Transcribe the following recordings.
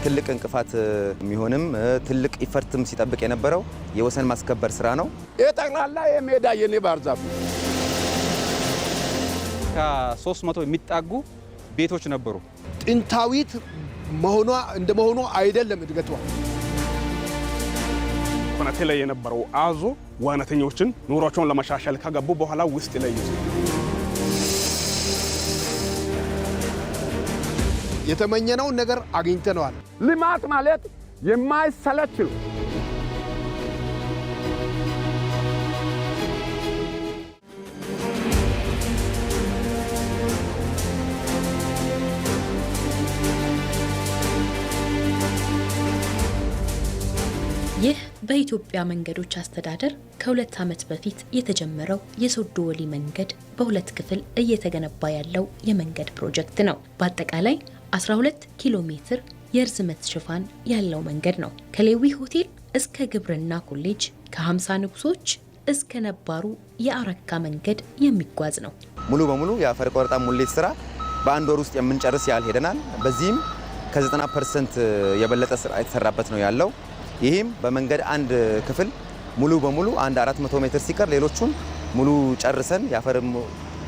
ትልቅ እንቅፋት የሚሆንም ትልቅ ኢፈርትም ሲጠብቅ የነበረው የወሰን ማስከበር ስራ ነው። የጠቅላላ የሜዳ የኔ ባህር ዛፍ ከ300 የሚጣጉ ቤቶች ነበሩ። ጥንታዊት መሆኗ እንደመሆኗ አይደለም እድገቷ። ኮናቴ ላይ የነበረው አዞ ዋናተኞችን ኑሯቸውን ለማሻሻል ከገቡ በኋላ ውስጥ ላይ የተመኘነው ነገር አግኝተናል። ልማት ማለት የማይሰለች ነው። ይህ በኢትዮጵያ መንገዶች አስተዳደር ከ2 ዓመት በፊት የተጀመረው የሶዶ ወሊ መንገድ በሁለት ክፍል እየተገነባ ያለው የመንገድ ፕሮጀክት ነው። በአጠቃላይ 12 ኪሎ ሜትር የርዝመት ሽፋን ያለው መንገድ ነው። ከሌዊ ሆቴል እስከ ግብርና ኮሌጅ፣ ከ50 ንጉሶች እስከ ነባሩ የአረካ መንገድ የሚጓዝ ነው። ሙሉ በሙሉ የአፈር ቆረጣ ሙሌት ስራ በአንድ ወር ውስጥ የምንጨርስ ያህል ሄደናል። በዚህም ከ90% የበለጠ ስራ የተሰራበት ነው ያለው። ይህም በመንገድ አንድ ክፍል ሙሉ በሙሉ 400 ሜትር ሲቀር ሌሎቹን ሙሉ ጨርሰን የአፈር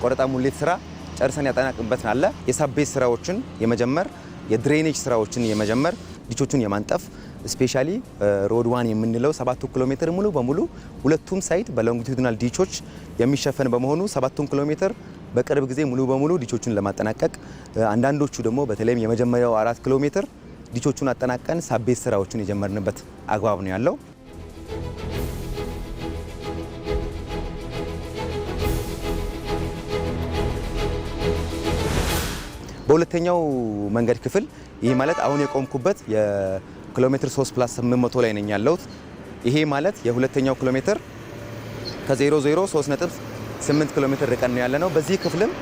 ቆረጣ ሙሌት ስራ ጨርሰን ያጠናቅንበት አለ። የሳቤት ስራዎችን የመጀመር የድሬኔጅ ስራዎችን የመጀመር ዲቾቹን የማንጠፍ ስፔሻሊ ሮድ 1 የምንለው 7 ኪሎ ሜትር ሙሉ በሙሉ ሁለቱም ሳይድ በሎንጊቱዲናል ዲቾች የሚሸፈን በመሆኑ 7 ኪሎ ሜትር በቅርብ ጊዜ ሙሉ በሙሉ ዲቾቹን ለማጠናቀቅ አንዳንዶቹ ደግሞ በተለይም የመጀመሪያው 4 ኪሎ ሜትር ዲቾቹን አጠናቀን ሳቤት ስራዎችን የጀመርንበት አግባብ ነው ያለው። በሁለተኛው መንገድ ክፍል ይሄ ማለት አሁን የቆምኩበት የኪሎ ሜትር 3+800 ላይ ነኝ ያለሁት። ይሄ ማለት የሁለተኛው ኪሎ ሜትር ከ00 3.8 ኪሎ ሜትር ርቀን ነው ያለነው። በዚህ ክፍልም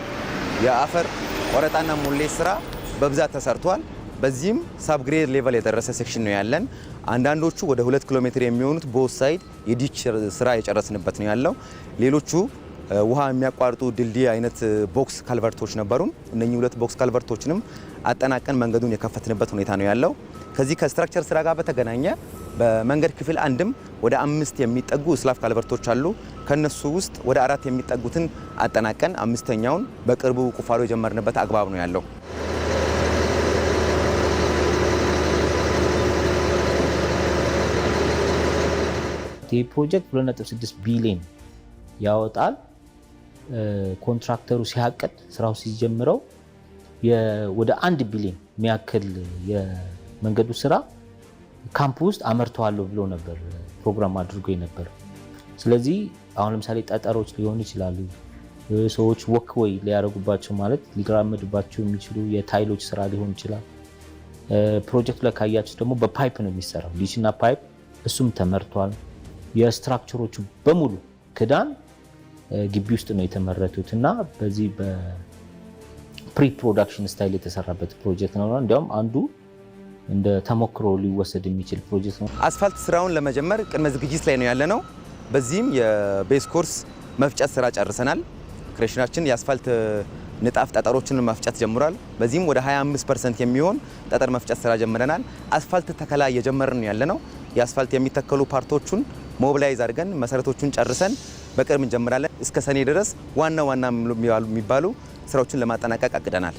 የአፈር ቆረጣና ሙሌት ስራ በብዛት ተሰርቷል። በዚህም ሳብግሬድ ሌቨል የደረሰ ሴክሽን ነው ያለን። አንዳንዶቹ ወደ 2 ኪሎ ሜትር የሚሆኑት ቦት ሳይድ የዲች ስራ የጨረስንበት ነው ያለው። ሌሎቹ ውሃ የሚያቋርጡ ድልድይ አይነት ቦክስ ካልቨርቶች ነበሩን። እነኚህ 2 ቦክስ ካልቨርቶችንም አጠናቀን መንገዱን የከፈትንበት ሁኔታ ነው ያለው። ከዚህ ከስትራክቸር ስራ ጋር በተገናኘ በመንገድ ክፍል አንድም ወደ 5 የሚጠጉ ስላፍ ካልቨርቶች አሉ። ከነሱ ውስጥ ወደ 4 የሚጠጉትን አጠናቀን 5ኛውን በቅርቡ ቁፋሮ የጀመርንበት አግባብ ነው ያለው። ይህ ፕሮጀክት 2.6 ቢሊዮን ያወጣል። ኮንትራክተሩ ሲያቀድ ስራው ሲጀምረው ወደ 1 ቢሊዮን የሚያክል የመንገዱ ስራ ካምፕ ውስጥ አመርተዋለሁ ብሎ ነበር ፕሮግራም አድርጎ ነበር። ስለዚህ አሁን ለምሳሌ ጠጠሮች ሊሆኑ ይችላሉ፣ ሰዎች ወክወይ ሊያረጉባቸው ማለት ሊራመዱባቸው የሚችሉ የታይሎች ስራ ሊሆን ይችላል። ፕሮጀክቱ ላይ ካያችሁ ደግሞ በፓይፕ ነው የሚሰራው፣ ዲሽና ፓይፕ፣ እሱም ተመርቷል። የስትራክቸሮቹ በሙሉ ክዳን ግቢ ውስጥ ነው የተመረቱት እና በዚህ በፕሪ ፕሮዳክሽን ስታይል የተሰራበት ፕሮጀክት ነው። እንዲያውም አንዱ እንደ ተሞክሮ ሊወሰድ የሚችል ፕሮጀክት ነው። አስፋልት ስራውን ለመጀመር ቅድመ ዝግጅት ላይ ነው ያለነው። በዚህም የቤዝ ኮርስ መፍጨት ስራ ጨርሰናል። ክሬሽናችን የአስፋልት ንጣፍ ጠጠሮችን መፍጨት ጀምሯል። በዚህም ወደ 25% የሚሆን ጠጠር መፍጨት ስራ ጀምረናል። አስፋልት ተከላ እየጀመርን ነው ያለነው። የአስፋልት የሚተከሉ ፓርቶቹን ሞቢላይዝ አድርገን መሰረቶቹን ጨርሰን በቅርብ እንጀምራለን። እስከ ሰኔ ድረስ ዋና የሚባሉ ስራዎችን ለማጠናቀቅ አቅደናል።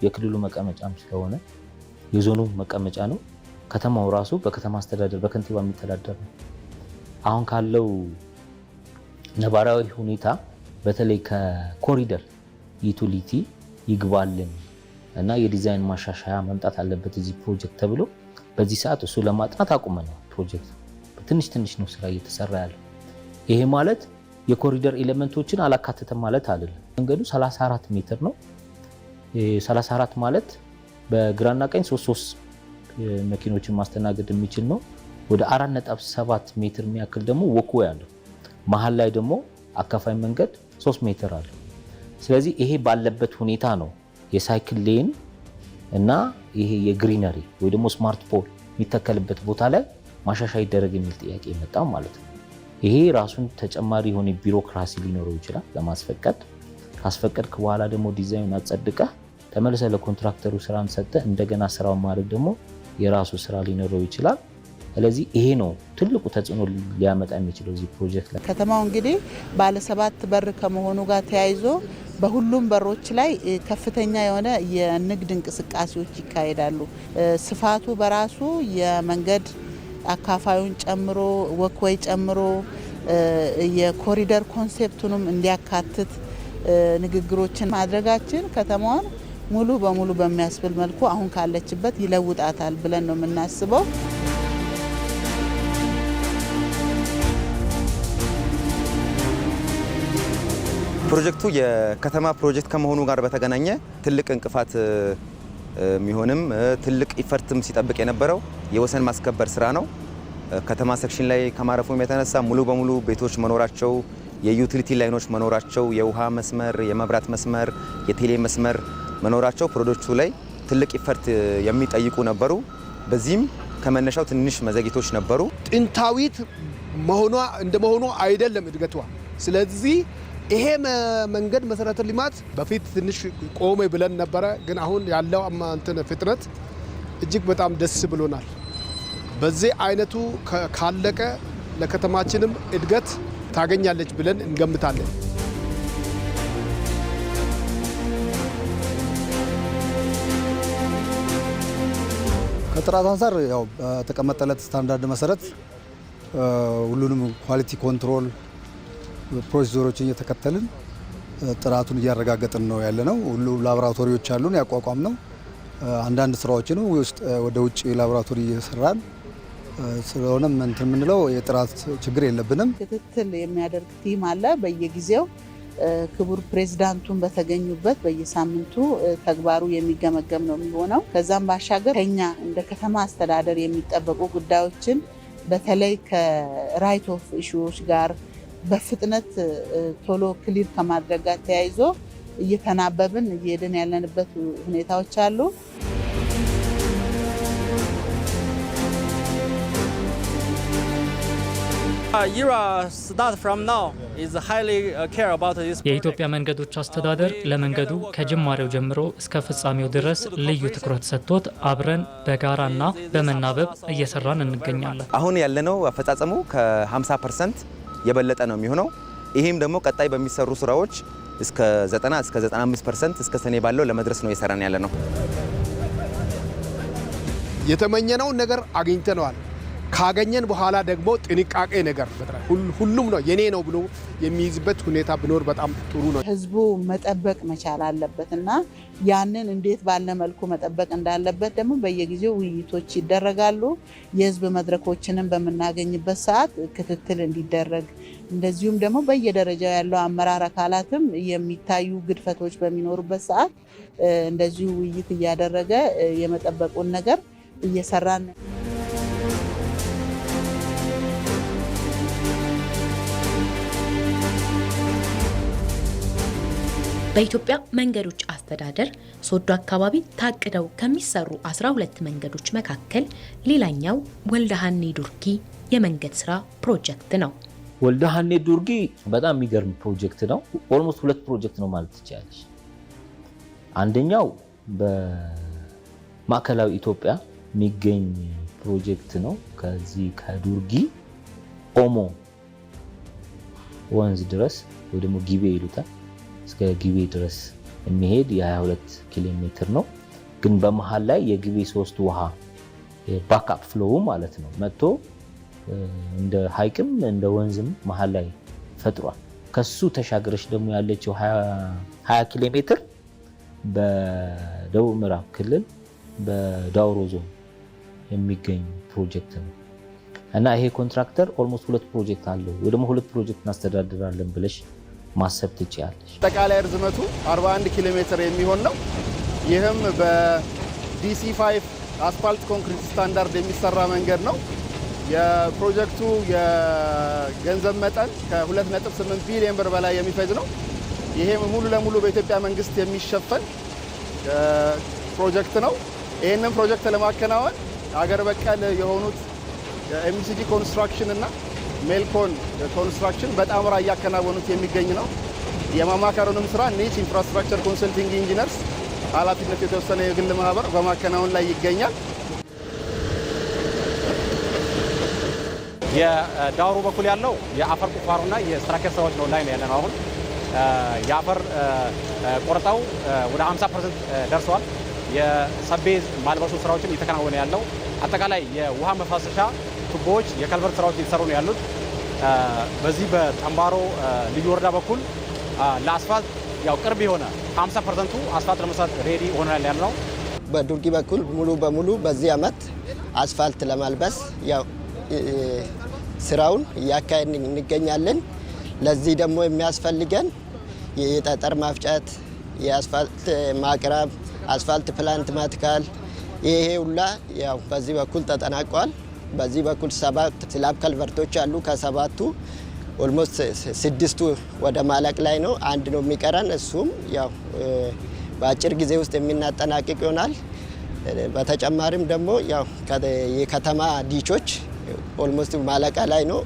የክልሉ መቀመጫም ስለሆነ የዞኑ መቀመጫ ነው። ከተማው ራሱ በከተማ አስተዳደር በከንቲባ የሚተዳደር ነው። አሁን ካለው ነባራዊ ሁኔታ በተለይ ከኮሪደር ዩቲሊቲ ይግባልን እና የዲዛይን ማሻሻያ መምጣት አለበት እዚህ ፕሮጀክት ተብሎ በዚህ ሰዓት እሱ ለማጥናት አቁመናል። ፕሮጀክት በትንሽ ትንሽ ነው ስራ እየተሰራ ያለው። ይሄ ማለት የኮሪደር ኤሌመንቶችን አላካተተም ማለት አይደለም። መንገዱ 34 ሜትር ነው። 34 ማለት በግራና ቀኝ 3 መኪኖችን ማስተናገድ የሚችል ነው። ወደ 4.7 ሜትር የሚያክል ደግሞ ወክዌ ያለው፣ መሀል ላይ ደግሞ አካፋይ መንገድ 3 ሜትር አለ። ስለዚህ ይሄ ባለበት ሁኔታ ነው የሳይክል ሌን እና ይሄ የግሪነሪ ወይ ደግሞ ስማርት ፖል የሚተከልበት ቦታ ላይ ማሻሻያ ይደረግ የሚል ጥያቄ የመጣው ማለት ነው። ይሄ ራሱን ተጨማሪ የሆነ ቢሮክራሲ ሊኖረው ይችላል ለማስፈቀድ። ካስፈቀድክ በኋላ ደግሞ ዲዛይን አጸድቀህ ተመልሰህ ለኮንትራክተሩ ስራን ሰጥተህ እንደገና ስራውን ማድረግ ደግሞ የራሱ ስራ ሊኖረው ይችላል። ስለዚህ ይሄ ነው ትልቁ ተጽዕኖ ሊያመጣ የሚችለው እዚህ ፕሮጀክት ላይ። ከተማው እንግዲህ ባለ 7 በር ከመሆኑ ጋር ተያይዞ በሁሉም በሮች ላይ ከፍተኛ የሆነ የንግድ እንቅስቃሴዎች ይካሄዳሉ። ስፋቱ በራሱ የመንገድ አካፋዩን ጨምሮ ወክወይ ጨምሮ የኮሪደር ኮንሴፕቱንም እንዲያካትት ንግግሮችን ማድረጋችን ከተማዋን ሙሉ በሙሉ በሚያስብል መልኩ አሁን ካለችበት ይለውጣታል ብለን ነው የምናስበው። ፕሮጀክቱ የከተማ ፕሮጀክት ከመሆኑ ጋር በተገናኘ ትልቅ እንቅፋት የሚሆንም ትልቅ ኢፈርትም ሲጠብቅ የነበረው የወሰን ማስከበር ስራ ነው። ከተማ ሴክሽን ላይ ከማረፉም የተነሳ ሙሉ በሙሉ ቤቶች መኖራቸው፣ የዩቲሊቲ ላይኖች መኖራቸው፣ የውሃ መስመር፣ የመብራት መስመር፣ የቴሌ መስመር መኖራቸው ፕሮጀክቱ ላይ ትልቅ ኢፈርት የሚጠይቁ ነበሩ። በዚህም ከመነሻው ትንሽ መዘግየቶች ነበሩ። ጥንታዊት መሆኗ እንደመሆኑ አይደለም እድገቷ። ስለዚህ ይሄ መንገድ መሰረተ ልማት በፊት ትንሽ ቆመ ብለን ነበረ፣ ግን አሁን ያለው ፍጥነት እጅግ በጣም ደስ ብሎናል። በዚህ አይነቱ ካለቀ ለከተማችንም እድገት ታገኛለች ብለን እንገምታለን። ከጥራት አንፃር ያው በተቀመጠለት ስታንዳርድ መሰረት ሁሉንም ኳሊቲ ኮንትሮል ፕሮሲጀሮችን እየተከተልን ጥራቱን እያረጋገጥን ነው ያለነው። ሁሉ ላቦራቶሪዎች አሉን ያቋቋም ነው። አንዳንድ ስራዎችን ወደ ውጭ ላቦራቶሪ እየሰራን ስለሆነም እንትን የምንለው የጥራት ችግር የለብንም። ክትትል የሚያደርግ ቲም አለ በየጊዜው ክቡር ፕሬዝዳንቱን በተገኙበት በየሳምንቱ ተግባሩ የሚገመገም ነው የሚሆነው። ከዛም ባሻገር ከኛ እንደ ከተማ አስተዳደር የሚጠበቁ ጉዳዮችን በተለይ ከራይት ኦፍ ኢሹዎች ጋር በፍጥነት ቶሎ ክሊር ከማድረግ ጋር ተያይዞ እየተናበብን እየሄድን ያለንበት ሁኔታዎች አሉ። የኢትዮጵያ መንገዶች አስተዳደር ለመንገዱ ከጅማሬው ጀምሮ እስከ ፍጻሜው ድረስ ልዩ ትኩረት ሰጥቶት አብረን በጋራና በመናበብ እየሰራን እንገኛለን። አሁን ያለነው አፈጻጸሙ ከ50% የበለጠ ነው የሚሆነው። ይሄም ደግሞ ቀጣይ በሚሰሩ ስራዎች እስከ 90 እስከ 95% እስከ ሰኔ ባለው ለመድረስ ነው እየሰራን ያለነው። የተመኘነውን ነገር አግኝተነዋል። ካገኘን በኋላ ደግሞ ጥንቃቄ ነገር ሁሉም ነው የኔ ነው ብሎ የሚይዝበት ሁኔታ ቢኖር በጣም ጥሩ ነው። ህዝቡ መጠበቅ መቻል አለበት እና ያንን እንዴት ባለ መልኩ መጠበቅ እንዳለበት ደግሞ በየጊዜው ውይይቶች ይደረጋሉ። የህዝብ መድረኮችንም በምናገኝበት ሰዓት ክትትል እንዲደረግ እንደዚሁም ደግሞ በየደረጃው ያለው አመራር አካላትም የሚታዩ ግድፈቶች በሚኖሩበት ሰዓት እንደዚሁ ውይይት እያደረገ የመጠበቁን ነገር እየሰራን በኢትዮጵያ መንገዶች አስተዳደር ሶዶ አካባቢ ታቅደው ከሚሰሩ 12 መንገዶች መካከል ሌላኛው ወልደሃኔ ዱርጊ የመንገድ ስራ ፕሮጀክት ነው። ወልደሃኔ ዱርጊ በጣም የሚገርም ፕሮጀክት ነው። ኦልሞስት 2 ፕሮጀክት ነው ማለት ይቻላል። አንደኛው በማዕከላዊ ኢትዮጵያ የሚገኝ ፕሮጀክት ነው። ከዚህ ከዱርጊ ኦሞ ወንዝ ድረስ ወይ ደግሞ ጊቤ ይሉታል እስከ ጊቤ ድረስ የሚሄድ የ22 ኪሎ ሜትር ነው። ግን በመሃል ላይ የጊቤ 3 ውሃ ባክአፕ ፍሎው ማለት ነው መጥቶ እንደ ሀይቅም እንደ ወንዝም መሃል ላይ ፈጥሯል። ከሱ ተሻገረች ደግሞ ያለችው 20 ኪሎ ሜትር በደቡብ ምዕራብ ክልል በዳውሮ ዞን የሚገኝ ፕሮጀክት ነው እና ይሄ ኮንትራክተር ኦልሞስት 2 ፕሮጀክት አለው ወይ ደግሞ 2 ፕሮጀክት እናስተዳድራለን ብለሽ ማሰብ ትችያለሽ። አጠቃላይ ርዝመቱ 41 ኪሎ ሜትር የሚሆን ነው። ይህም በዲሲ5 አስፋልት ኮንክሪት ስታንዳርድ የሚሰራ መንገድ ነው። የፕሮጀክቱ የገንዘብ መጠን ከ2.8 ቢሊዮን ብር በላይ የሚፈጅ ነው። ይሄም ሙሉ ለሙሉ በኢትዮጵያ መንግስት የሚሸፈን ፕሮጀክት ነው። ይህንን ፕሮጀክት ለማከናወን አገር በቀል የሆኑት ኤምሲጂ ኮንስትራክሽን እና ሜልኮን ኮንስትራክሽን በጣምራ እያከናወኑት የሚገኝ ነው። የማማከሩንም ስራ ኒች ኢንፍራስትራክቸር ኮንሰልቲንግ ኢንጂነርስ ኃላፊነት የተወሰነ የግል ማህበር በማከናወን ላይ ይገኛል። የዳውሮ በኩል ያለው የአፈር ቁፋሮና የስትራክቸር ስራዎች ነው ላይ ነው ያለነው። አሁን የአፈር ቆረጣው ወደ 50% ደርሷል። የሰቤዝ ማልበሱ ስራዎችን እየተከናወነ ያለው አጠቃላይ የውሃ መፋሰሻ ቱቦዎች የከልቨርት ስራዎች እየተሰሩ ነው ያሉት። በዚህ በጠምባሮ ልዩ ወረዳ በኩል ለአስፋልት ያው ቅርብ የሆነ 50% አስፋልት ለመስራት ሬዲ ሆኗል ያለው። በዱርጊ በኩል ሙሉ በሙሉ በዚህ አመት አስፋልት ለማልበስ ያው ስራውን እያካሄድን እንገኛለን። ለዚህ ደግሞ የሚያስፈልገን የጠጠር ማፍጨት፣ የአስፋልት ማቅረብ፣ አስፋልት ፕላንት ማትካል ይሄ ሁላ ያው በዚህ በኩል ተጠናቋል። በዚህ በኩል 7 ስላብ ከልቨርቶች አሉ። ከ7ቱ ኦልሞስት 6ቱ ወደ ማለቅ ላይ ነው። አንድ ነው የሚቀረን። እሱም ያው በአጭር ጊዜ ውስጥ የምናጠናቅቅ ይሆናል። በተጨማሪም ደግሞ ያው የከተማ ዲቾች ኦልሞስት ማለቃ ላይ ነው።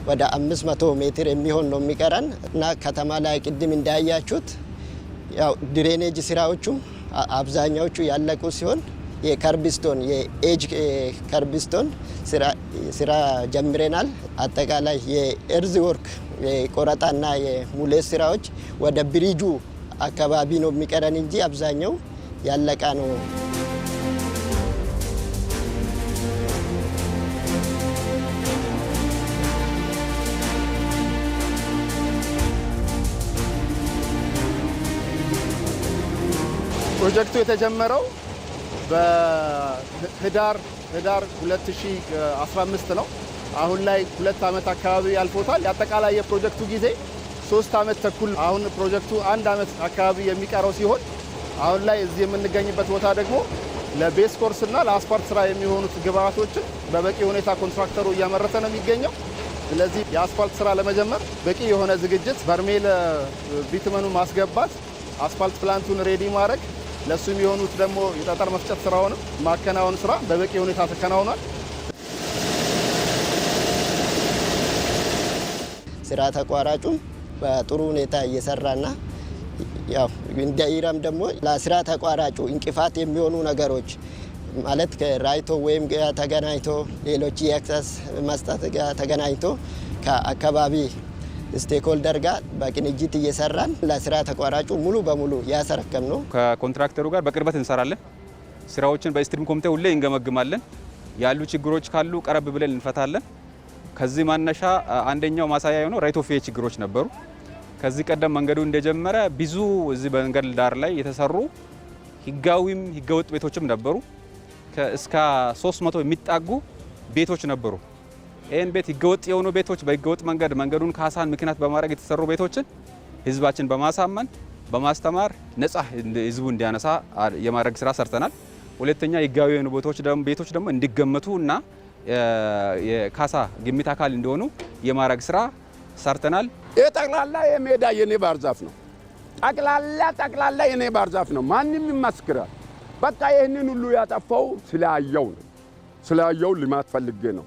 ወደ 500 ሜትር የሚሆን ነው የሚቀረን እና ከተማ ላይ ቅድም እንዳያችሁት ያው ድሬኔጅ ስራዎቹም አብዛኛዎቹ ያለቁ ሲሆን የከርቢስቶን የኤጅ ከርቢስቶን ስራ ጀምረናል። አጠቃላይ የኤርዝ ወርክ የቆረጣና የሙሌት ስራዎች ወደ ብሪጁ አካባቢ ነው የሚቀረን እንጂ አብዛኛው ያለቃ ነው። ፕሮጀክቱ የተጀመረው በህዳር 2015 ነው። አሁን ላይ 2 ዓመት አካባቢ ያልፎታል። የአጠቃላይ የፕሮጀክቱ ጊዜ 3 ዓመት ተኩል። አሁን ፕሮጀክቱ 1 ዓመት አካባቢ የሚቀረው ሲሆን አሁን ላይ እዚህ የምንገኝበት ቦታ ደግሞ ለቤስ ኮርስ እና ለአስፓልት ስራ የሚሆኑት ግብአቶችን በበቂ ሁኔታ ኮንትራክተሩ እያመረተ ነው የሚገኘው። ስለዚህ የአስፓልት ስራ ለመጀመር በቂ የሆነ ዝግጅት፣ በርሜል ቢትመኑ ማስገባት፣ አስፓልት ፕላንቱን ሬዲ ማድረግ፣ ለሱ የሚሆኑት ደግሞ የጠጠር መፍጨት ስራውንም ማከናወን ስራ በበቂ ሁኔታ ተከናውኗል። ስራ ተቋራጩም በጥሩ ሁኔታ እየሰራና ያው እንደ ኢራም ደግሞ ለስራ ተቋራጩ እንቅፋት የሚሆኑ ነገሮች ማለት ከራይቶ ወይም ጋር ተገናኝቶ ሌሎች የአክሰስ መስጠት ጋር ተገናኝቶ ከአካባቢ ስቴክሆልደር ጋር በቅንጅት እየሰራን ለስራ ተቋራጩ ሙሉ በሙሉ ያሰረከም ነው። ከኮንትራክተሩ ጋር በቅርበት እንሰራለን። ስራዎችን በስትሪም ኮሚቴ ሁሌ እንገመግማለን። ያሉ ችግሮች ካሉ ቀረብ ብለን እንፈታለን። ከዚህ ማነሻ አንደኛው ማሳያ የሆነው ራይት ኦፍ ዌይ ችግሮች ነበሩ። ከዚህ ቀደም መንገዱ እንደጀመረ ብዙ እዚህ በመንገድ ዳር ላይ የተሰሩ ህጋዊም ህገወጥ ቤቶችም ነበሩ። እስከ 300 የሚጣጉ ቤቶች ነበሩ። ይህን ቤት ህገወጥ የሆኑ ቤቶች በህገወጥ መንገድ መንገዱን ካሳን ምክንያት በማድረግ የተሰሩ ቤቶችን ህዝባችን በማሳመን በማስተማር ነፃ ህዝቡ እንዲያነሳ የማድረግ ስራ ሰርተናል። ሁለተኛ ህጋዊ የሆኑ ቤቶች ደግሞ እንዲገመቱ እና የካሳ ግምት አካል እንዲሆኑ የማድረግ ስራ ሰርተናል። ይህ ጠቅላላ የሜዳ የኔ ባህር ዛፍ ነው። ጠቅላላ የኔ ባህር ዛፍ ነው። ማንም ይመስክራል። በቃ ይህንን ሁሉ ያጠፋው ስላየው ነው። ስላየው ልማት ፈልጌ ነው።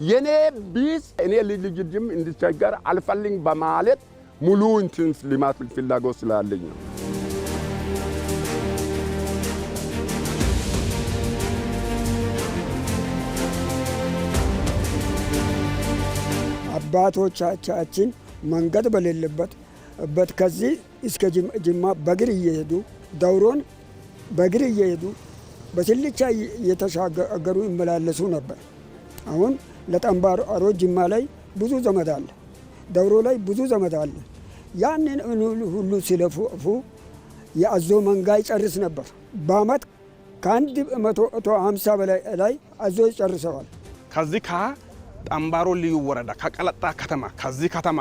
የኔ ቢስ እኔ ልጅም እንዲቸገር አልፈልግ በማለት ሙሉ እንትን ልማት ፍላጎት ስላለኝ ነው። አባቶቻችን መንገድ በሌለበት ከዚህ እስከ ጅማ በእግር እየሄዱ ዳውሮን በእግር እየሄዱ በስልቻ እየተሻገሩ ይመላለሱ ነበር። አሁን ለጠምባሮ ጅማ ላይ ብዙ ዘመድ አለ፣ ዳውሮ ላይ ብዙ ዘመድ አለ። ያንን ሁሉ ሲለፉ የአዞ መንጋ ይጨርስ ነበር። በአመት ከ150 በላይ አዞ ይጨርሰዋል። ከዚህ ጠምባሮ ልዩ ወረዳ ከቀለጣ ከተማ ከዚህ ከተማ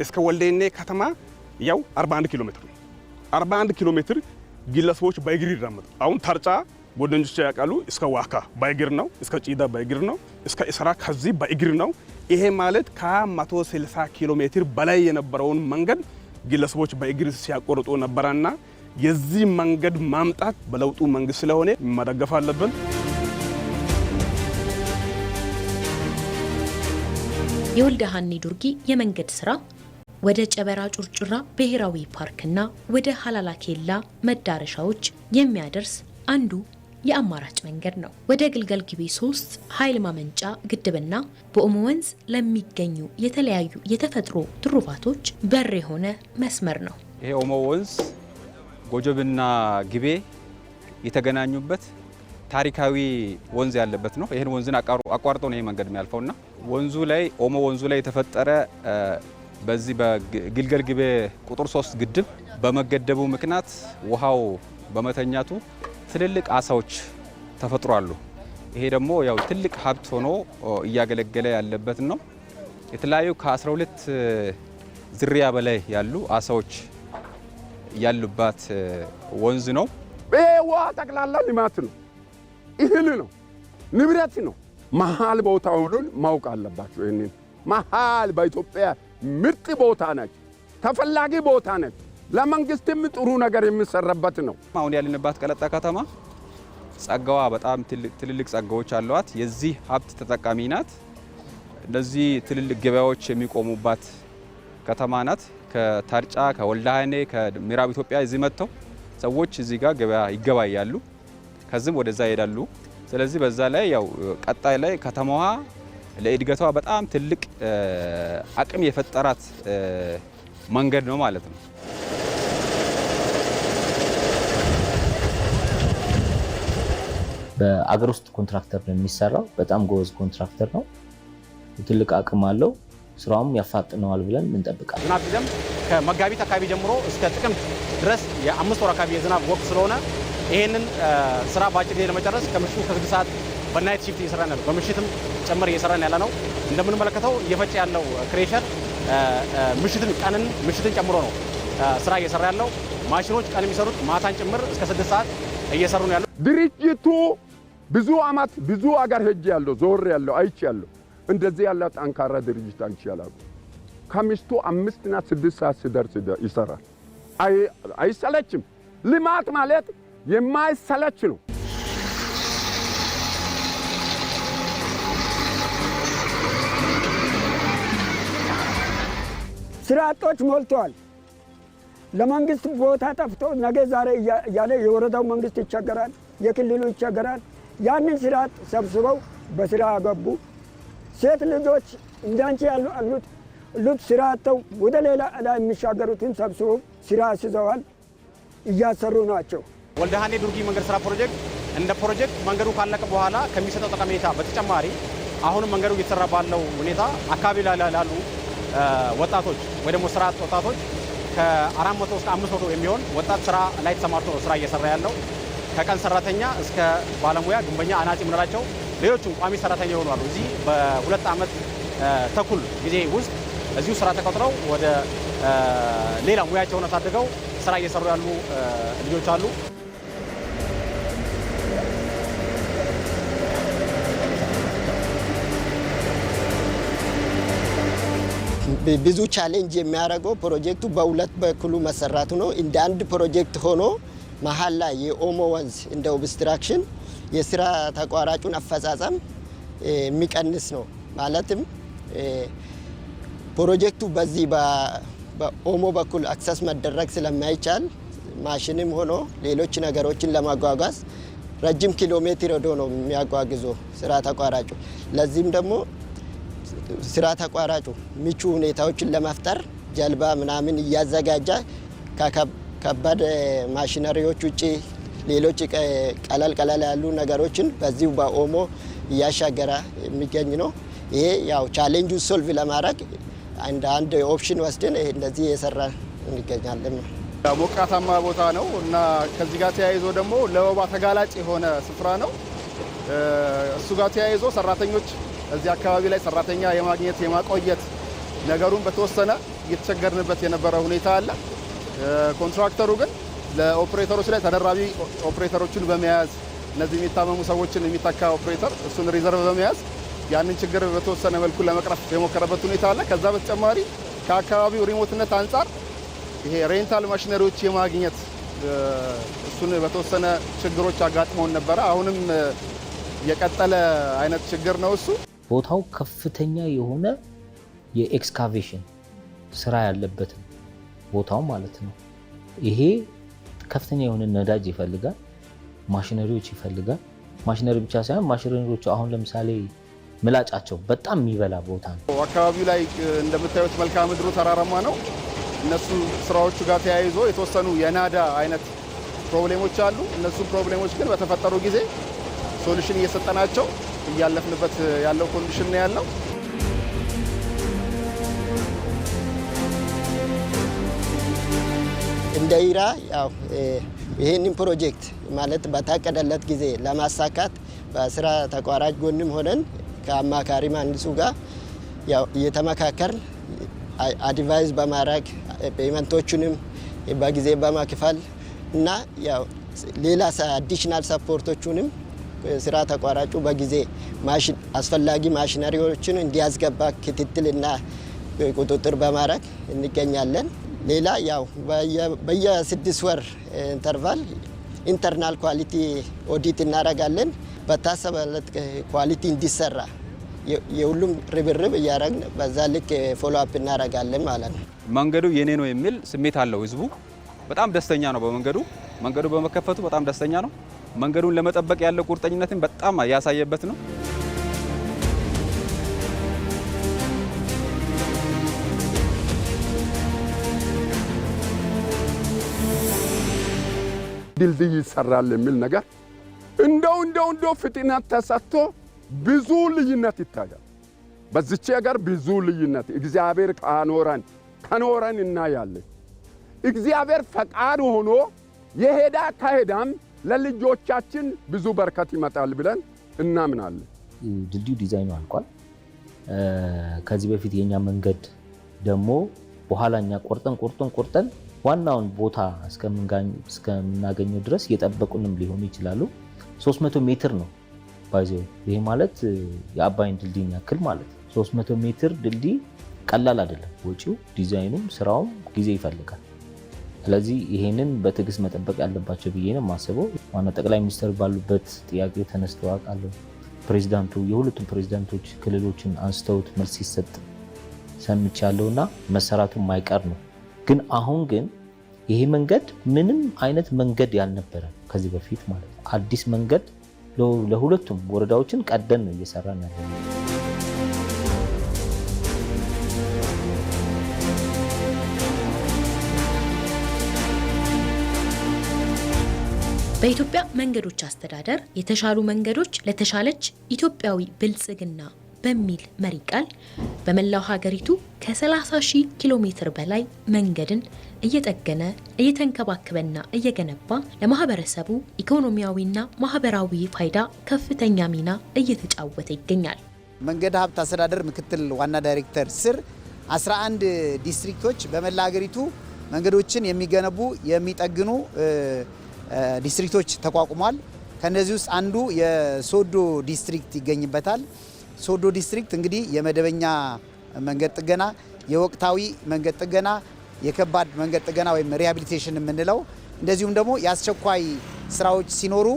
እስከ ወልዴኔ ከተማ ያው 41 ኪሎ ሜትር ነው። 41 ኪሎ ሜትር ግለሰቦች በእግር ይራመዱ። አሁን ተርጫ ጓደኞች ያውቃሉ። እስከ ዋካ በእግር ነው፣ እስከ ጪዳ በእግር ነው፣ እስከ እስራ ከዚህ በእግር ነው። ይሄ ማለት ከ160 ኪሎ ሜትር በላይ የነበረውን መንገድ ግለሰቦች በእግር ሲያቆርጡ ነበርና የዚህ መንገድ ማምጣት በለውጡ መንግስት ስለሆነ መደገፍ አለብን። የወልደ ሀኒ ዱርጊ የመንገድ ስራ ወደ ጨበራ ጩርጩራ ብሔራዊ ፓርክና ወደ ሀላላ ኬላ መዳረሻዎች የሚያደርስ አንዱ የአማራጭ መንገድ ነው። ወደ ግልገል ጊቤ 3 ኃይል ማመንጫ ግድብና በኦሞ ወንዝ ለሚገኙ የተለያዩ የተፈጥሮ ትሩፋቶች በር የሆነ መስመር ነው። ይሄ ኦሞ ወንዝ ጎጆብና ጊቤ የተገናኙበት ታሪካዊ ወንዝ ያለበት ነው። ይሄን ወንዝን አቋርጦ ነው ይሄ መንገድ የሚያልፈውና ወንዙ ላይ ኦሞ ወንዙ ላይ የተፈጠረ በዚህ በግልገል ጊቤ ቁጥር 3 ግድብ በመገደቡ ምክንያት ውሃው በመተኛቱ ትልልቅ አሳዎች ተፈጥሯሉ። ይሄ ደግሞ ያው ትልቅ ሀብት ሆኖ እያገለገለ ያለበት ነው። የተለያዩ ከ12 ዝርያ በላይ ያሉ አሳዎች ያሉባት ወንዝ ነው። ይሄ ውሃ ጠቅላላ ልማት ነው፣ እህል ነው፣ ንብረት ነው። መሀል ቦታውን ማወቅ አለባቸው። ይሄንን መሀል በኢትዮጵያ ምርጥ ቦታ ነች፣ ተፈላጊ ቦታ ነች። ለመንግስትም ጥሩ ነገር የሚሰራበት ነው። አሁን ያለንባት ቀለጣ ከተማ ጸጋዋ በጣም ትልልቅ ጸጋዎች አሏት። የዚህ ሀብት ተጠቃሚ ናት። እነዚህ ትልልቅ ገበያዎች የሚቆሙባት ከተማ ናት። ከታርጫ፣ ከወልዳሃኔ፣ ከምዕራብ ኢትዮጵያ እዚህ መጥተው ሰዎች እዚህ ጋር ገበያ ይገባያሉ፣ ከዚህም ወደዛ ይሄዳሉ። ስለዚህ በዛ ላይ ያው ቀጣይ ላይ ከተማዋ ለእድገቷ በጣም ትልቅ አቅም የፈጠራት መንገድ ነው ማለት ነው። በአገር ውስጥ ኮንትራክተር ነው የሚሰራው። በጣም ጎበዝ ኮንትራክተር ነው። ትልቅ አቅም አለው። ስራውም ያፋጥነዋል ብለን እንጠብቃለን። ዝናብ ሲዘንብ ከመጋቢት አካባቢ ጀምሮ እስከ ጥቅምት ድረስ የ5 ወር አካባቢ የዝናብ ወቅት ስለሆነ ይሄንን ስራ በአጭር ጊዜ ለመጨረስ ከምሽቱ ከ6 ሰዓት በናይት ሺፍት እየሰራን ያለው በምሽትም ጭምር እየሰራን ያለ ነው። እንደምንመለከተው እየፈጨ ያለው ክሬሸር ምሽትን ጨምሮ ነው ስራ እየሰራ ያለው። ማሽኖች ቀን የሚሰሩት ማታን ጭምር እስከ 6 ሰዓት እየሰሩ ነው ያለው። ድርጅቱ ብዙ አመት ብዙ አገር ሄጄ ያለው ዞር ያለው አይቼ ያለው እንደዚህ ያለ ጠንካራ ድርጅት አንቺ ያላቁ ከምሽቱ 5 እና 6 ሰዓት ሲደርስ ይሰራል። አይሰለችም። ልማት ማለት የማይሰለች ነው። ስራ አጦች ሞልተዋል። ለመንግስት ቦታ ጠፍቶ ነገ ዛሬ እያለ የወረዳው መንግስት ይቸገራል፣ የክልሉ ይቸገራል። ያንን ስራ ሰብስበው በስራ አገቡ። ሴት ልጆች እንዳንቺ ያሉት ስራ አጥተው ወደ ሌላ ላይ የሚሻገሩትን ሰብስበው ስራ አስይዘዋል፣ እያሰሩ ናቸው። ወልዳሃኔ ዱርጊ መንገድ ስራ ፕሮጀክት እንደ ፕሮጀክት መንገዱ ካለቀ በኋላ ከሚሰጠው ጠቀሜታ በተጨማሪ አሁንም መንገዱ እየተሰራ ባለው ሁኔታ አካባቢ ላይ ላሉ ወጣቶች ወይ ደግሞ ስራ አጥ ወጣቶች ከ400 እስከ 500 የሚሆን ወጣት ስራ ላይ ተሰማርቶ ነው ስራ እየሰራ ያለው። ከቀን ሰራተኛ እስከ ባለሙያ፣ ግንበኛ፣ አናጺ የምንላቸው ሌሎችም ቋሚ ሰራተኛ ይሆናሉ። እዚህ በ2 ዓመት ተኩል ጊዜ ውስጥ እዚሁ ስራ ተቀጥረው ወደ ሌላ ሙያቸውን አሳድገው ስራ እየሰሩ ያሉ ልጆች አሉ። ብዙ ቻሌንጅ የሚያደርገው ፕሮጀክቱ በሁለት በኩሉ መሰራቱ ነው። እንደ አንድ ፕሮጀክት ሆኖ መሀል ላይ የኦሞ ወንዝ እንደ ኦብስትራክሽን የስራ ተቋራጩን አፈጻጸም የሚቀንስ ነው። ማለትም ፕሮጀክቱ በዚህ በኦሞ በኩል አክሰስ መደረግ ስለማይቻል ማሽንም ሆኖ ሌሎች ነገሮችን ለማጓጓዝ ረጅም ኪሎ ሜትር ሄዶ ነው የሚያጓጉዘው ስራ ተቋራጩ። ለዚህም ደግሞ ስራ ተቋራጩ ምቹ ሁኔታዎችን ለመፍጠር ጀልባ ምናምን እያዘጋጀ ከከባድ ማሽነሪዎች ውጪ ሌሎች ቀለል ያሉ ነገሮችን በዚሁ በኦሞ እያሻገረ የሚገኝ ነው። ይሄ ያው ቻሌንጁ ሶልቭ ለማድረግ አንድ ኦፕሽን ወስደን እንደዚህ እየሰራ እንገኛለን። ሞቃታማ ቦታ ነው እና ከዚህ ጋር ተያይዞ ደግሞ ለወባ ተጋላጭ የሆነ ስፍራ ነው። እሱ ጋር ተያይዞ ሰራተኞች እዚህ አካባቢ ላይ ሰራተኛ የማግኘት የማቆየት ነገሩን በተወሰነ እየተቸገርንበት የነበረ ሁኔታ አለ። ኮንትራክተሩ ግን ለኦፕሬተሮች ላይ ተደራቢ ኦፕሬተሮችን በመያዝ እነዚህ የሚታመሙ ሰዎችን የሚተካ ኦፕሬተር እሱን ሪዘርቭ በመያዝ ያንን ችግር በተወሰነ መልኩ ለመቅረፍ የሞከረበት ሁኔታ አለ። ከዛ በተጨማሪ ከአካባቢው ሪሞትነት አንጻር ይሄ ሬንታል ማሽነሪዎች የማግኘት እሱን በተወሰነ ችግሮች አጋጥመውን ነበረ። አሁንም የቀጠለ አይነት ችግር ነው እሱ። ቦታው ከፍተኛ የሆነ የኤክስካቬሽን ስራ ያለበት ቦታው ማለት ነው። ይሄ ከፍተኛ የሆነ ነዳጅ ይፈልጋል፣ ማሽነሪዎች ይፈልጋል። ማሽነሪ ብቻ ሳይሆን ማሽነሪዎቹ አሁን ለምሳሌ ምላጫቸው በጣም የሚበላ ቦታ ነው። አካባቢው ላይ እንደምታዩት መልክዓ ምድሩ ተራራማ ነው። እነሱ ስራዎቹ ጋር ተያይዞ የተወሰኑ የናዳ አይነት ፕሮብሌሞች አሉ። እነሱ ፕሮብሌሞች ግን በተፈጠሩ ጊዜ ሶሉሽን እየሰጠናቸው እያለፍንበት ያለው ኮንዲሽን ነው ያለው። እንደ ኢራ ያው ይህንን ፕሮጀክት ማለት በታቀደለት ጊዜ ለማሳካት በስራ ተቋራጭ ጎንም ሆነን ከአማካሪ መሀንዲሱ ጋር ያው እየተመካከርን አድቫይዝ በማድረግ ፔመንቶቹንም በጊዜ በማክፈል እና ያው ሌላ አዲሽናል ሰፖርቶቹንም ስራ ተቋራጩ በጊዜ አስፈላጊ ማሽነሪዎችን እንዲያስገባ ክትትልና ቁጥጥር በማድረግ እንገኛለን። ሌላ ያው በየ6 ወር ኢንተርቫል ኢንተርናል ኳሊቲ ኦዲት እናደርጋለን። በታሰበለት ኳሊቲ እንዲሰራ የሁሉም ርብርብ እያደረግን በዛ ልክ ፎሎ አፕ እናደርጋለን ማለት ነው። መንገዱ የኔ ነው የሚል ስሜት አለው ህዝቡ። በጣም ደስተኛ ነው በመንገዱ። መንገዱ በመከፈቱ በጣም ደስተኛ ነው። መንገዱን ለመጠበቅ ያለው ቁርጠኝነትን በጣም ያሳየበት ነው። ድልድይ ይሰራል የሚል ነገር እንደው ፍጥነት ተሰጥቶ ብዙ ልዩነት ይታያል። በዚች ሀገር ብዙ ልዩነት እግዚአብሔር ከኖረን እናያለን። እግዚአብሔር ፈቃድ ሆኖ የሄዳ ካሄዳም ለልጆቻችን ብዙ በረከት ይመጣል ብለን እናምናለን። ድልድዩ ዲዛይኑ አልቋል። ከዚህ በፊት የኛ መንገድ ደግሞ በኋላኛ ቆርጠን ዋናውን ቦታ እስከምናገኘው ድረስ እየጠበቁንም ሊሆኑ ይችላሉ። 300 ሜትር ነው ባይዘው። ይሄ ማለት የአባይን ድልድይ ያክል ማለት ነው። 300 ሜትር ድልድይ ቀላል አይደለም። ወጪው፣ ዲዛይኑም ስራውም ጊዜ ይፈልጋል። ስለዚህ ይሄንን በትዕግስት መጠበቅ ያለባቸው ብዬ ነው የማስበው። ዋና ጠቅላይ ሚኒስትር ባሉበት ጥያቄ ተነስተው አውቃለሁ። ፕሬዚዳንቱ የሁለቱም ፕሬዚዳንቶች ክልሎችን አንስተውት መልስ ሲሰጥ ሰምቻለሁና መሰራቱ የማይቀር ነው። ግን አሁን ግን ይሄ መንገድ ምንም አይነት መንገድ ያልነበረ ከዚህ በፊት ማለት ነው። አዲስ መንገድ ለሁለቱም ወረዳዎችን ቀደን ነው እየሰራን ያለው። በኢትዮጵያ መንገዶች አስተዳደር የተሻሉ መንገዶች ለተሻለች ኢትዮጵያዊ ብልጽግና በሚል መሪ ቃል በመላው ሀገሪቱ ከ30,000 ኪሎ ሜትር በላይ መንገድን እየጠገነ እየተንከባከበና እየገነባ ለማህበረሰቡ ኢኮኖሚያዊና ማህበራዊ ፋይዳ ከፍተኛ ሚና እየተጫወተ ይገኛል። መንገድ ሀብት አስተዳደር ምክትል ዋና ዳይሬክተር ስር 11 ዲስትሪክቶች በመላ ሀገሪቱ መንገዶችን የሚገነቡ የሚጠግኑ ዲስትሪክቶች ተቋቁሟል። ከነዚህ ውስጥ አንዱ የሶዶ ዲስትሪክት ይገኝበታል። ሶዶ ዲስትሪክት እንግዲህ የመደበኛ መንገድ ጥገና፣ የወቅታዊ መንገድ ጥገና፣ የከባድ መንገድ ጥገና ወይም ሪሃቢሊቴሽን የምንለው እንደዚሁም ደግሞ የአስቸኳይ ስራዎች ሲኖሩ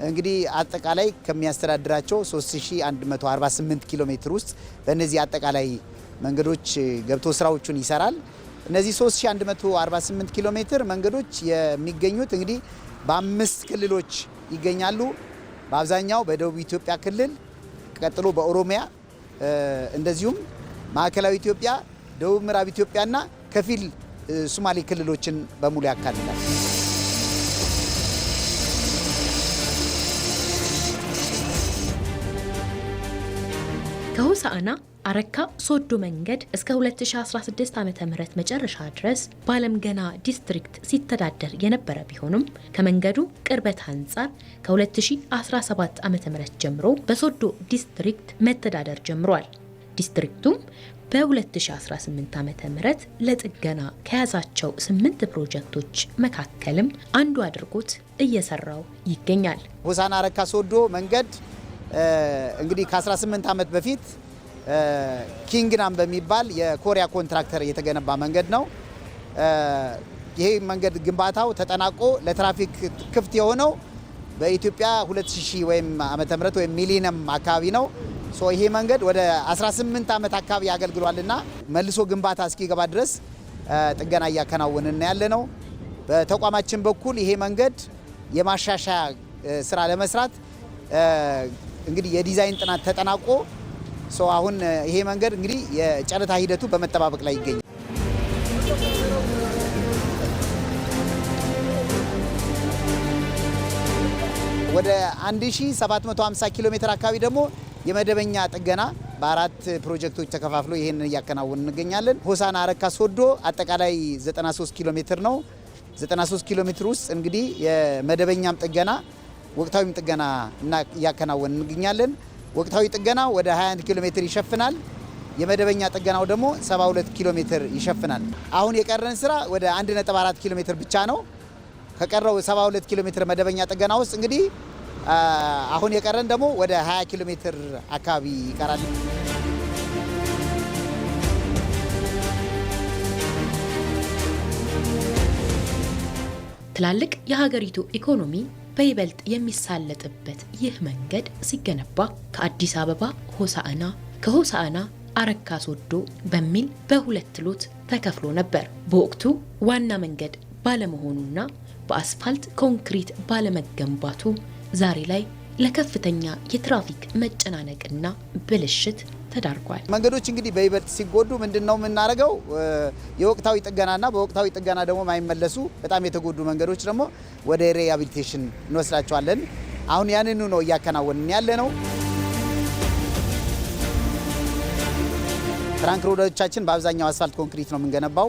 እንግዲህ አጠቃላይ ከሚያስተዳድራቸው 3148 ኪሎ ሜትር ውስጥ በእነዚህ አጠቃላይ መንገዶች ገብቶ ስራዎቹን ይሰራል። እነዚህ 3148 ኪሎ ሜትር መንገዶች የሚገኙት እንግዲህ በ5 ክልሎች ይገኛሉ። በአብዛኛው በደቡብ ኢትዮጵያ ክልል፣ ቀጥሎ በኦሮሚያ እንደዚሁም ማዕከላዊ ኢትዮጵያ፣ ደቡብ ምዕራብ ኢትዮጵያና ከፊል ሶማሌ ክልሎችን በሙሉ ያካልላል። ከሆሳዕና አረካ ሶዶ መንገድ እስከ 2016 ዓ.ም መጨረሻ ድረስ በአለም ገና ዲስትሪክት ሲተዳደር የነበረ ቢሆንም ከመንገዱ ቅርበት አንጻር ከ2017 ዓ.ም ጀምሮ በሶዶ ዲስትሪክት መተዳደር ጀምሯል። ዲስትሪክቱም በ2018 ዓ.ም ለጥገና ከያዛቸው 8 ፕሮጀክቶች መካከልም አንዱ አድርጎት እየሰራው ይገኛል። ሆሳዕና አረካ ሶዶ መንገድ እንግዲህ ከ18 ዓመት በፊት ኪንግናም በሚባል የኮሪያ ኮንትራክተር የተገነባ መንገድ ነው። ይሄ መንገድ ግንባታው ተጠናቆ ለትራፊክ ክፍት የሆነው በኢትዮጵያ 2000 ወይም ዓመተ ምህረት ወይም ሚሊኒየም አካባቢ ነው። ይሄ መንገድ ወደ 18 ዓመት አካባቢ ያገልግሏልና መልሶ ግንባታ እስኪገባ ድረስ ጥገና እያከናወንን ያለነው። በተቋማችን በኩል ይሄ መንገድ የማሻሻያ ስራ ለመስራት እንግዲህ የዲዛይን ጥናት ተጠናቆ አሁን ይሄ መንገድ እንግዲህ የጨረታ ሂደቱ በመጠባበቅ ላይ ይገኛል። ወደ 1750 ኪሎ ሜትር አካባቢ ደግሞ የመደበኛ ጥገና በአራት ፕሮጀክቶች ተከፋፍሎ ይሄንን እያከናወንን እንገኛለን። ሆሳና አረካ ሶዶ አጠቃላይ 93 ኪሎ ሜትር ነው። 93 ኪሎ ሜትር ውስጥ እንግዲህ የመደበኛም ጥገና ወቅታዊም ጥገና እያከናወንን እንገኛለን። ወቅታዊ ጥገና ወደ 21 ኪሎ ሜትር ይሸፍናል። የመደበኛ ጥገናው ደግሞ 72 ኪሎ ሜትር ይሸፍናል። አሁን የቀረን ስራ ወደ 1.4 ኪሎ ሜትር ብቻ ነው። ከቀረው 72 ኪሎ ሜትር መደበኛ ጥገና ውስጥ እንግዲህ አሁን የቀረን ደግሞ ወደ 20 ኪሎ ሜትር አካባቢ ይቀራል። ትላልቅ የሀገሪቱ ኢኮኖሚ በይበልጥ የሚሳለጥበት ይህ መንገድ ሲገነባ ከአዲስ አበባ ሆሳዕና፣ ከሆሳዕና አረካ ሶዶ በሚል በሁለት ሎት ተከፍሎ ነበር። በወቅቱ ዋና መንገድ ባለመሆኑና በአስፋልት ኮንክሪት ባለመገንባቱ ዛሬ ላይ ለከፍተኛ የትራፊክ መጨናነቅና ብልሽት ተዳርጓል። መንገዶች እንግዲህ በይበልጥ ሲጎዱ ምንድነው የምናደርገው? የወቅታዊ ጥገናና በወቅታዊ ጥገና ደግሞ የማይመለሱ በጣም የተጎዱ መንገዶች ደግሞ ወደ ሪሃቢሊቴሽን እንወስዳቸዋለን። አሁን ያንኑ ነው እያከናወንን ያለ ነው። ትራንክ ሮዶቻችን በአብዛኛው አስፋልት ኮንክሪት ነው የምንገነባው።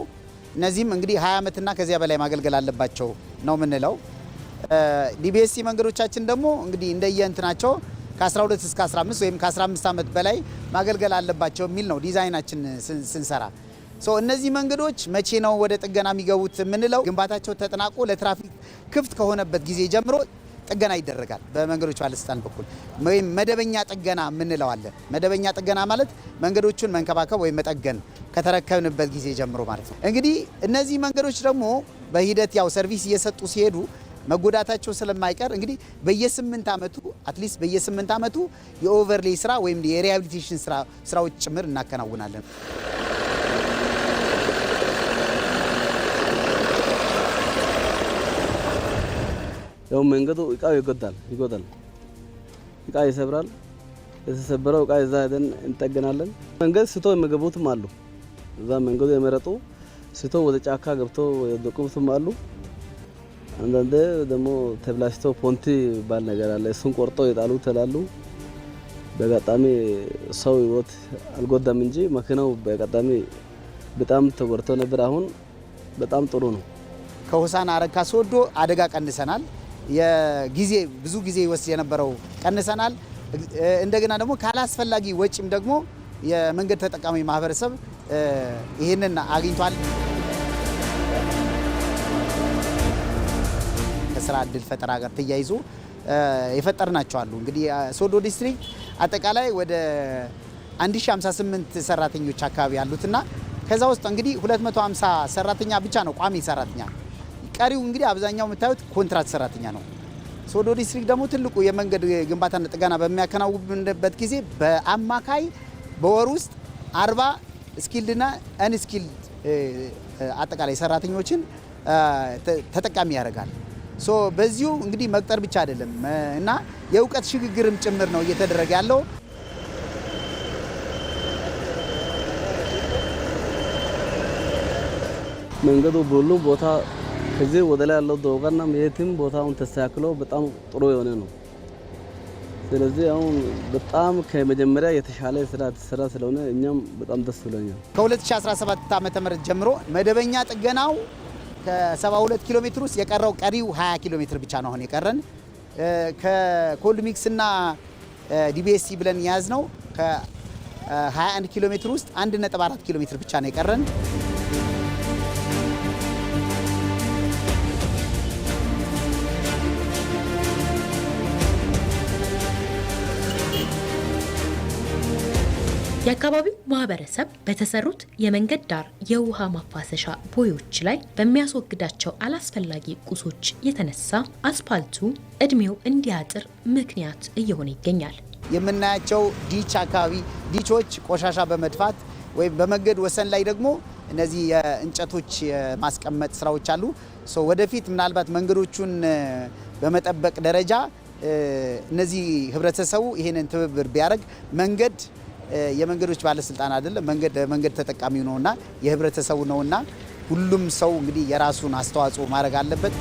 እነዚህም እንግዲህ 20 ዓመትና ከዚያ በላይ ማገልገል አለባቸው ነው የምንለው። ዲቢኤስሲ መንገዶቻችን ደግሞ እንግዲህ እንደየእንትናቸው ከ12 እስከ 15 ወይም ከ15 ዓመት በላይ ማገልገል አለባቸው የሚል ነው ዲዛይናችን ስንሰራ። እነዚህ መንገዶች መቼ ነው ወደ ጥገና የሚገቡት የምንለው? ግንባታቸው ተጠናቆ ለትራፊክ ክፍት ከሆነበት ጊዜ ጀምሮ ጥገና ይደረጋል በመንገዶች ባለስልጣን በኩል ወይም መደበኛ ጥገና የምንለው አለ። መደበኛ ጥገና ማለት መንገዶቹን መንከባከብ ወይም መጠገን ከተረከብንበት ጊዜ ጀምሮ ማለት ነው። እንግዲህ እነዚህ መንገዶች ደግሞ በሂደት ያው ሰርቪስ እየሰጡ ሲሄዱ መጎዳታቸው ስለማይቀር እንግዲህ በየ8 ዓመቱ አትሊስት በየ8 ዓመቱ የኦቨርሌይ ስራ ወይም የሪሃቢሊቴሽን ስራዎች ጭምር እናከናውናለን። ያው መንገዱ እቃው ይጎዳል፣ እቃ ይሰብራል። የተሰበረው እቃ እዛ ሄደን እንጠገናለን። መንገድ ስቶ የሚገቡትም አሉ። እዛ መንገዱ የመረጡ ስቶ ወደ ጫካ ገብቶ የወደቁትም አሉ። አንዳንዴ ደግሞ ተብላሽቶ ፖንቲ ባል ነገር አለ። እሱን ቆርጦ የጣሉ ተላሉ። በአጋጣሚ ሰው ህይወት አልጎዳም እንጂ መኪናው በአጋጣሚ በጣም ተጎድቶ ነበር። አሁን በጣም ጥሩ ነው። ከሆሳዕና አረካ ሶዶ አደጋ ቀንሰናል። የጊዜ ብዙ ጊዜ ይወስድ የነበረው ቀንሰናል። እንደገና ደግሞ ካላስፈላጊ ወጪም ደግሞ የመንገድ ተጠቃሚ ማህበረሰብ ይህንን አግኝቷል። ከስራ እድል ፈጠራ ጋር ተያይዞ የፈጠርናቸው አሉ። እንግዲህ ሶዶ ዲስትሪክት አጠቃላይ ወደ 1058 ሰራተኞች አካባቢ ያሉትና ከዛ ውስጥ እንግዲህ 250 ሰራተኛ ብቻ ነው ቋሚ ሰራተኛ። ቀሪው እንግዲህ አብዛኛው የምታዩት ኮንትራት ሰራተኛ ነው። ሶዶ ዲስትሪክት ደግሞ ትልቁ የመንገድ ግንባታና ጥገና በሚያከናውንበት ጊዜ በአማካይ በወር ውስጥ 40 ስኪልድና አንስኪልድ አጠቃላይ ሰራተኞችን ተጠቃሚ ያደርጋል። በዚሁ እንግዲህ መቅጠር ብቻ አይደለም እና የእውቀት ሽግግርም ጭምር ነው እየተደረገ ያለው። መንገዱ በሁሉም ቦታ ከዚህ ወደ ላይ ያለው ዶጋና የትም ቦታውን ተስተካክሎ በጣም ጥሩ የሆነ ነው። ስለዚህ አሁን በጣም ከመጀመሪያ የተሻለ ስራ ተሰራ ስለሆነ እኛም በጣም ደስ ብሎኛል። ከ2017 ዓ.ም ጀምሮ መደበኛ ጥገናው ከ72 ኪሎ ሜትር ውስጥ የቀረው ቀሪው 20 ኪሎ ሜትር ብቻ ነው አሁን የቀረን። ከኮልድ ሚክስ እና ዲቢኤስሲ ብለን የያዝነው ከ21 ኪሎ ሜትር ውስጥ 1.4 ኪሎ ሜትር ብቻ ነው የቀረን። የአካባቢው ማህበረሰብ በተሰሩት የመንገድ ዳር የውሃ ማፋሰሻ ቦዮች ላይ በሚያስወግዳቸው አላስፈላጊ ቁሶች የተነሳ አስፓልቱ እድሜው እንዲያጥር ምክንያት እየሆነ ይገኛል። የምናያቸው ዲች አካባቢ ዲቾች ቆሻሻ በመድፋት ወይም በመንገድ ወሰን ላይ ደግሞ እነዚህ የእንጨቶች ማስቀመጥ ስራዎች አሉ። ወደፊት ምናልባት መንገዶቹን በመጠበቅ ደረጃ እነዚህ ህብረተሰቡ ይሄንን ትብብር ቢያደርግ መንገድ የመንገዶች ባለስልጣን አይደለም፣ መንገድ ተጠቃሚው ነውና የህብረተሰቡ ነውና ሁሉም ሰው እንግዲህ የራሱን አስተዋጽኦ ማድረግ አለበት።